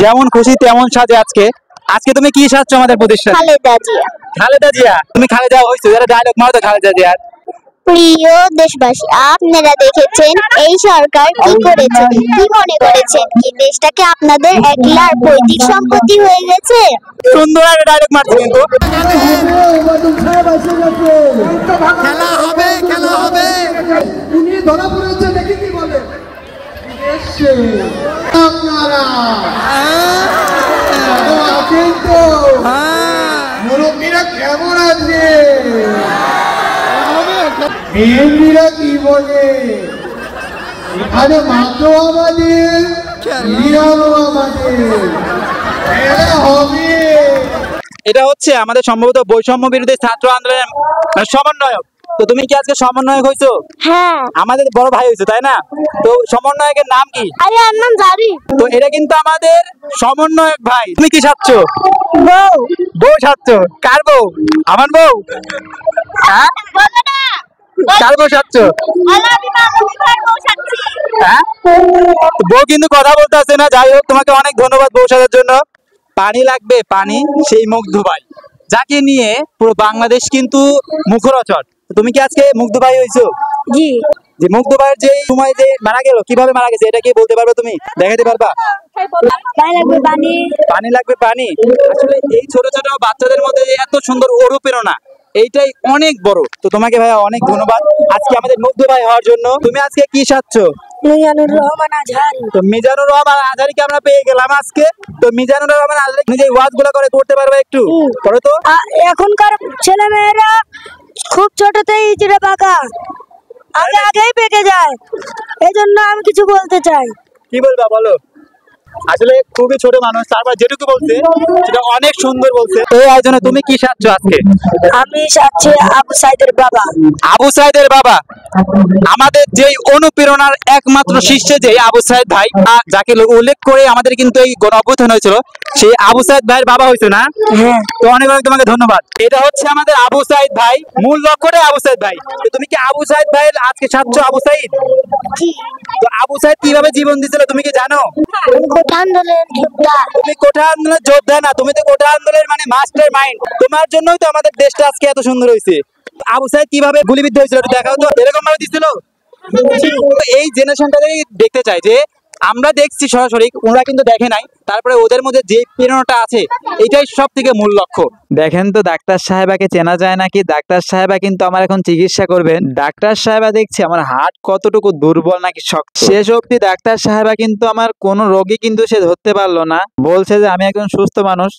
যেমন খুশি তেমন সাজে আজকে। আজকে তুমি কি সাজছো আমাদের প্রতিষ্ঠানে? খালেদা জিয়া। খালেদা জিয়া। তুমি খালেদা হইছো, এরা ডায়লগ মারো তো খালেদা জিয়া। প্রিয় দেশবাসী, আপনারা দেখেছেন এই সরকার কি করেছে, কি মনে করেছেন কি দেশটাকে আপনাদের একলার পৈতৃক সম্পত্তি হয়ে গেছে? সুন্দর একটা ডায়লগ মারছো কিন্তু। খেলা হবে, খেলা হবে। উনি ধরা পড়েছে দেখি কি বলে আপনারা আছেন তো? মুরব্বীরা কেমন আছে? এমনিরা কি বলে? এখানে মাত্র আমাদের, হিরানো আমাদের, এরা হবে। এটা হচ্ছে আমাদের সম্ভবত বৈষম্য বিরোধী ছাত্র আন্দোলনের সমন্বয়ক। তো তুমি কি আজকে সমন্বয়ক হইছো? হ্যাঁ। আমাদের বড় ভাই হইছো তাই না? তো সমন্বয়কের নাম কি? আরে আমার নাম জারি। তো এটা কিন্তু আমাদের সমন্বয়ক ভাই। তুমি কি সাজছো? বউ। বউ সাজছো? কার বউ? আমার বউ? হ্যাঁ, বলো না। কার বউ সাজছো? বলো আমি মামুনির বউ সাচ্ছি। হ্যাঁ, তো বউ কিন্তু কথা বলতে আসছে না। যাই হোক, তোমাকে অনেক ধন্যবাদ বউ সাজার জন্য। পানি লাগবে পানি, সেই মুগ্ধ ভাই যাকে নিয়ে পুরো বাংলাদেশ কিন্তু মুখরোচক। তো তুমি কি আজকে মুগ্ধ ভাই হইছো? জি। যে মুগ্ধ ভাইয়ের যে সময় যে মারা গেল, কিভাবে মারা গেছে এটা কি বলতে পারবে? তুমি দেখাতে পারবা? পানি লাগবে পানি। পানি লাগবে পানি। আসলে এই ছোট ছোট বাচ্চাদের মধ্যে যে এত সুন্দর অনুপ্রেরণা, এইটাই অনেক বড়। তো তোমাকে ভাইয়া অনেক ধন্যবাদ আজকে আমাদের মুগ্ধ ভাই হওয়ার জন্য। তুমি আজকে কি সাজছো? মিজানুর রহমান আজহারি। তো মিজানুর রহমান আজহারিকে আমরা পেয়ে গেলাম আজকে। তো মিজানুর রহমান আজহারি নিজে ওয়াজ গুলো করে করতে পারবে একটু করো তো। এখনকার ছেলে মেয়েরা খুব ছোটতেই চিড়ে পাকা, আগেই পেকে যায়। এই জন্য আমি কিছু বলতে চাই। কি বলবা বলো? আসলে খুবই ছোট মানুষ, তারপর যেটুকু বলছে সেটা অনেক সুন্দর বলছে। এই আয়োজনে তুমি কি সাজছো আজকে? আমি সাচ্ছি আবু সাইদের বাবা। আবু সাইদের বাবা, আমাদের যেই অনুপ্রেরণার একমাত্র শিষ্য যে আবু সাইদ ভাই, যাকে উল্লেখ করে আমাদের কিন্তু এই গণ অভ্যুত্থান হয়েছিল, সেই আবু সাইদ ভাইয়ের বাবা হয়েছে না? হ্যাঁ। তো অনেক অনেক তোমাকে ধন্যবাদ। এটা হচ্ছে আমাদের আবু সাইদ ভাই, মূল লক্ষ্যটাই আবু সাইদ ভাই। তো তুমি কি আবু সাইদ ভাইয়ের আজকে সাজছো আবু সাইদ? তো আবু সাইদ কিভাবে জীবন দিয়েছিল তুমি কি জানো? কোঠা আন্দোলনের যোদ্ধা। তুমি কোঠা আন্দোলনের যোদ্ধা না, তুমি তো কোঠা আন্দোলনের মানে মাস্টার মাইন্ড। তোমার জন্যই তো আমাদের দেশটা আজকে এত সুন্দর হয়েছে। আবু সাইদ কিভাবে গুলিবিদ্ধ হয়েছিল একটু দেখাও তো। এরকম ভাবে দিছিল? এই জেনারেশনটাকেই দেখতে চাই যে আমরা দেখছি সরাসরি, ওরা কিন্তু দেখে নাই। তারপরে ওদের মধ্যে যে প্রেরণাটা আছে, এটাই সব থেকে মূল লক্ষ্য। দেখেন তো ডাক্তার সাহেবাকে চেনা যায় নাকি? ডাক্তার সাহেবা কিন্তু আমার এখন চিকিৎসা করবেন। ডাক্তার সাহেবা দেখছি আমার হার্ট কতটুকু দুর্বল নাকি শক্ত। শেষ অবধি ডাক্তার সাহেবা কিন্তু আমার কোনো রোগী কিন্তু সে ধরতে পারলো না। বলছে যে আমি একজন সুস্থ মানুষ।